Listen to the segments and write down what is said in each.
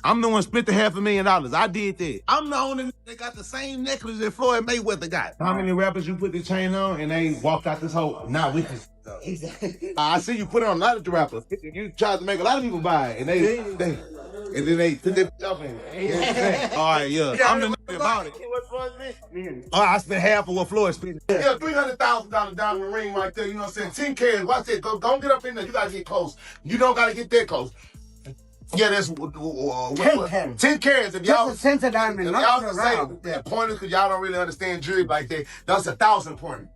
I'm the one spent the $500,000. I did that. I'm the only that got the same necklace that Floyd Mayweather got. How many rappers you put the chain on and they walked out this whole, nah, we can. Exactly. I see you put it on a lot of the rappers. You tried to make a lot of people buy it, and and then they put their stuff in it. All right, yeah. I'm the nigga about it. What Floyd mean? Oh, I spent half of what Floyd spent. Yeah, $300,000 diamond ring right there, you know what I'm saying? 10 carats, watch it. Don't get up in there. You gotta get close. You don't gotta get that close. Yeah, that's 10 carats. If y'all just a cent of diamond, not around. Say pointers, because y'all don't really understand jewelry like that. That's 1,000 pointer.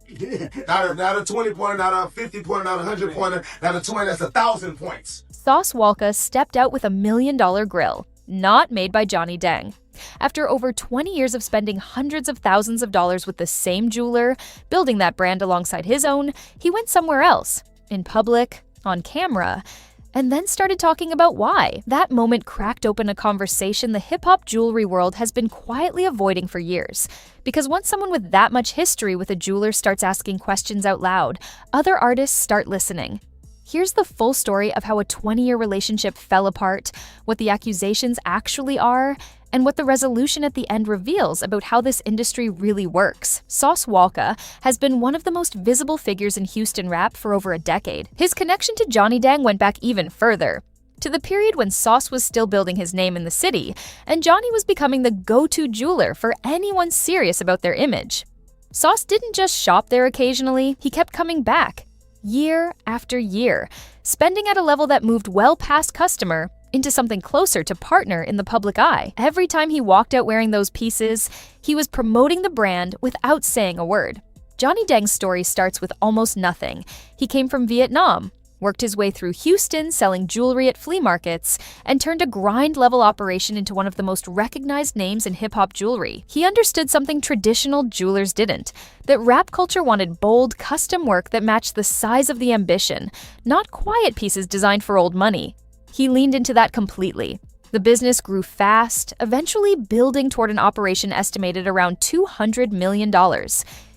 Not a 20 pointer, not a 50 pointer, not a 100 pointer, not a 20. That's 1,000 points. Sauce Walka stepped out with $1 million grill, not made by Johnny Dang. After over 20 years of spending hundreds of thousands of dollars with the same jeweler, building that brand alongside his own, he went somewhere else, in public, on camera, and then started talking about why. That moment cracked open a conversation the hip-hop jewelry world has been quietly avoiding for years. Because once someone with that much history with a jeweler starts asking questions out loud, other artists start listening. Here's the full story of how a 20-year relationship fell apart, what the accusations actually are, and what the resolution at the end reveals about how this industry really works. Sauce Walka has been one of the most visible figures in Houston rap for over a decade. His connection to Johnny Dang went back even further, to the period when Sauce was still building his name in the city, and Johnny was becoming the go-to jeweler for anyone serious about their image. Sauce didn't just shop there occasionally, he kept coming back, year after year, spending at a level that moved well past customer into something closer to partner in the public eye. Every time he walked out wearing those pieces, he was promoting the brand without saying a word. Johnny Dang's story starts with almost nothing. He came from Vietnam, worked his way through Houston selling jewelry at flea markets, and turned a grind-level operation into one of the most recognized names in hip-hop jewelry. He understood something traditional jewelers didn't, that rap culture wanted bold, custom work that matched the size of the ambition, not quiet pieces designed for old money. He leaned into that completely. The business grew fast, eventually building toward an operation estimated around $200 million.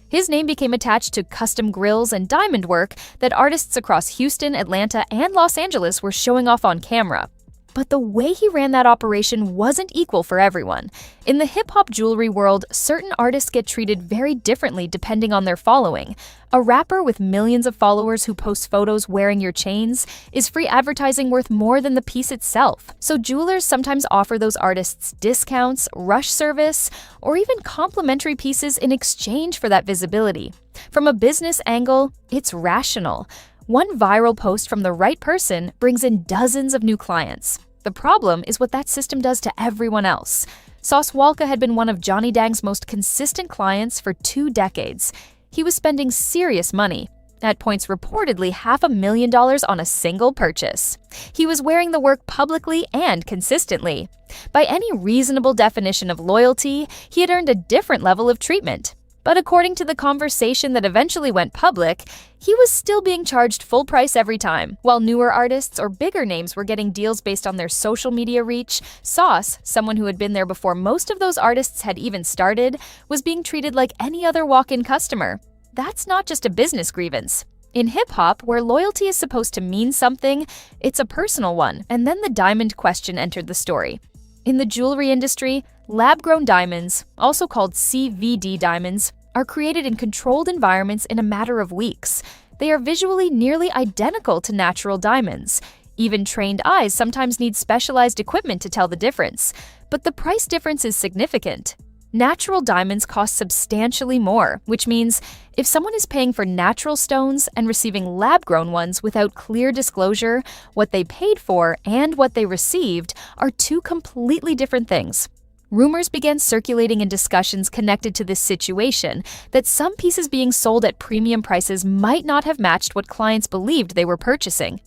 His name became attached to custom grills and diamond work that artists across Houston, Atlanta, and Los Angeles were showing off on camera. But the way he ran that operation wasn't equal for everyone. In the hip-hop jewelry world, certain artists get treated very differently depending on their following. A rapper with millions of followers who posts photos wearing your chains is free advertising worth more than the piece itself. So jewelers sometimes offer those artists discounts, rush service, or even complimentary pieces in exchange for that visibility. From a business angle, it's rational. One viral post from the right person brings in dozens of new clients. The problem is what that system does to everyone else. Sauce Walka had been one of Johnny Dang's most consistent clients for 2 decades. He was spending serious money, at points reportedly $500,000 on a single purchase. He was wearing the work publicly and consistently. By any reasonable definition of loyalty, he had earned a different level of treatment. But according to the conversation that eventually went public, he was still being charged full price every time. While newer artists or bigger names were getting deals based on their social media reach, Sauce, someone who had been there before most of those artists had even started, was being treated like any other walk-in customer. That's not just a business grievance. In hip-hop, where loyalty is supposed to mean something, it's a personal one, and then the diamond question entered the story. In the jewelry industry, lab-grown diamonds, also called CVD diamonds, are created in controlled environments in a matter of weeks. They are visually nearly identical to natural diamonds. Even trained eyes sometimes need specialized equipment to tell the difference. But the price difference is significant. Natural diamonds cost substantially more, which means if someone is paying for natural stones and receiving lab-grown ones without clear disclosure, what they paid for and what they received are 2 completely different things. Rumors began circulating in discussions connected to this situation that some pieces being sold at premium prices might not have matched what clients believed they were purchasing.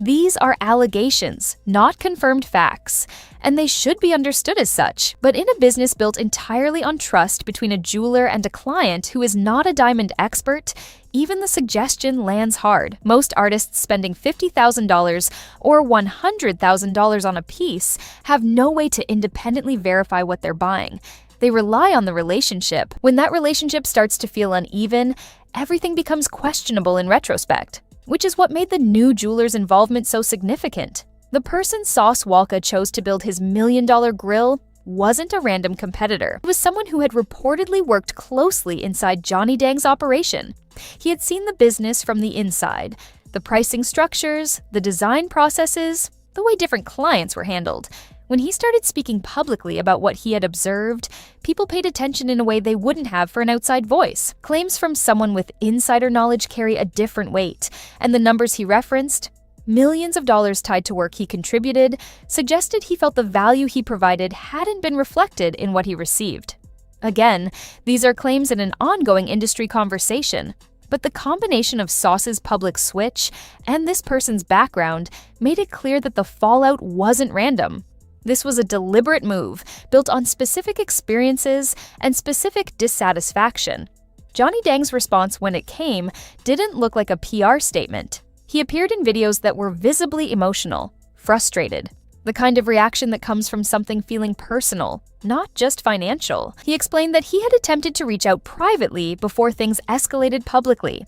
These are allegations, not confirmed facts, and they should be understood as such. But in a business built entirely on trust between a jeweler and a client who is not a diamond expert, even the suggestion lands hard. Most artists spending $50,000 or $100,000 on a piece have no way to independently verify what they're buying. They rely on the relationship. When that relationship starts to feel uneven, everything becomes questionable in retrospect, which is what made the new jeweler's involvement so significant. The person Sauce Walka chose to build his million-dollar grill wasn't a random competitor. It was someone who had reportedly worked closely inside Johnny Dang's operation. He had seen the business from the inside, the pricing structures, the design processes, the way different clients were handled. When he started speaking publicly about what he had observed, people paid attention in a way they wouldn't have for an outside voice. Claims from someone with insider knowledge carry a different weight, and the numbers he referenced, millions of dollars tied to work he contributed, suggested he felt the value he provided hadn't been reflected in what he received. Again, these are claims in an ongoing industry conversation, but the combination of Sauce's public switch and this person's background made it clear that the fallout wasn't random. This was a deliberate move, built on specific experiences and specific dissatisfaction. Johnny Dang's response when it came didn't look like a PR statement. He appeared in videos that were visibly emotional, frustrated, the kind of reaction that comes from something feeling personal, not just financial. He explained that he had attempted to reach out privately before things escalated publicly,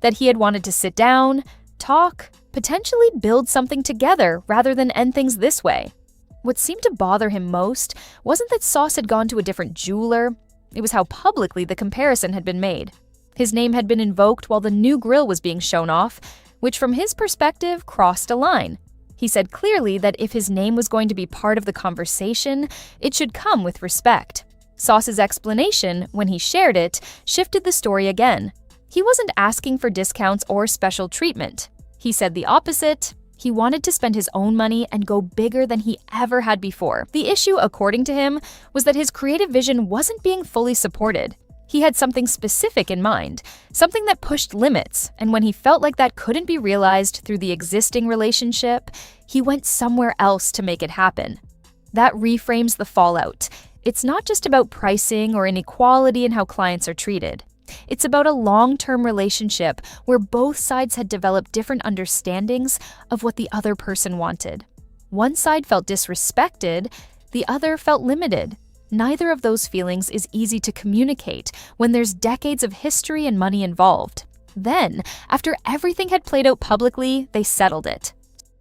that he had wanted to sit down, talk, potentially build something together rather than end things this way. What seemed to bother him most wasn't that Sauce had gone to a different jeweler, it was how publicly the comparison had been made. His name had been invoked while the new grill was being shown off, which from his perspective crossed a line. He said clearly that if his name was going to be part of the conversation, it should come with respect. Sauce's explanation, when he shared it, shifted the story again. He wasn't asking for discounts or special treatment. He said the opposite. He wanted to spend his own money and go bigger than he ever had before. The issue, according to him, was that his creative vision wasn't being fully supported. He had something specific in mind, something that pushed limits, and when he felt like that couldn't be realized through the existing relationship, he went somewhere else to make it happen. That reframes the fallout. It's not just about pricing or inequality in how clients are treated. It's about a long-term relationship where both sides had developed different understandings of what the other person wanted. One side felt disrespected, the other felt limited. Neither of those feelings is easy to communicate when there's decades of history and money involved. Then, after everything had played out publicly, they settled it.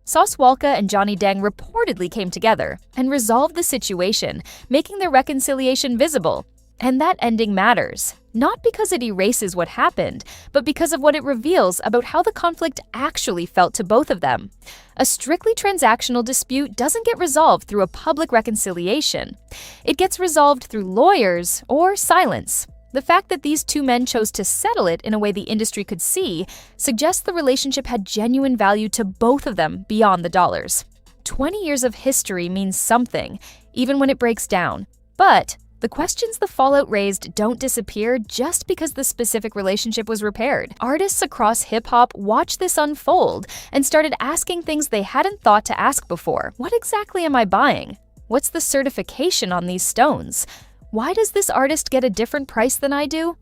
Sauce Walka and Johnny Dang reportedly came together and resolved the situation, making their reconciliation visible. And that ending matters, not because it erases what happened, but because of what it reveals about how the conflict actually felt to both of them. A strictly transactional dispute doesn't get resolved through a public reconciliation. It gets resolved through lawyers or silence. The fact that these two men chose to settle it in a way the industry could see suggests the relationship had genuine value to both of them beyond the dollars. 20 years of history means something, even when it breaks down. But the questions the fallout raised don't disappear just because the specific relationship was repaired. Artists across hip-hop watched this unfold and started asking things they hadn't thought to ask before. What exactly am I buying? What's the certification on these stones? Why does this artist get a different price than I do?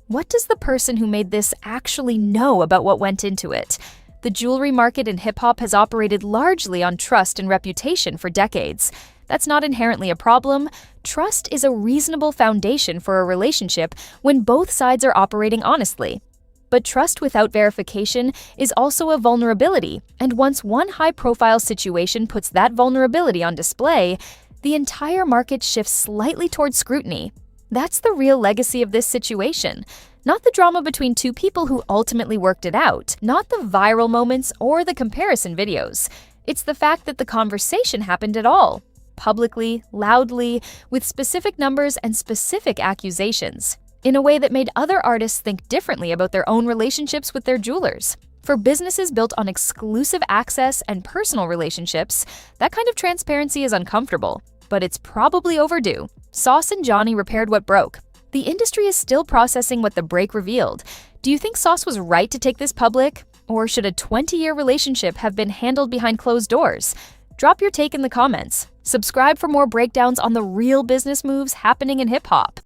What does the person who made this actually know about what went into it? The jewelry market in hip-hop has operated largely on trust and reputation for decades. That's not inherently a problem. Trust is a reasonable foundation for a relationship when both sides are operating honestly. But trust without verification is also a vulnerability, and once one high-profile situation puts that vulnerability on display, the entire market shifts slightly towards scrutiny. That's the real legacy of this situation. Not the drama between two people who ultimately worked it out, not the viral moments or the comparison videos. It's the fact that the conversation happened at all. Publicly, loudly, with specific numbers and specific accusations, in a way that made other artists think differently about their own relationships with their jewelers. For businesses built on exclusive access and personal relationships, that kind of transparency is uncomfortable, but it's probably overdue. Sauce and Johnny repaired what broke. The industry is still processing what the break revealed. Do you think Sauce was right to take this public? Or should a 20-year relationship have been handled behind closed doors? Drop your take in the comments. Subscribe for more breakdowns on the real business moves happening in hip-hop.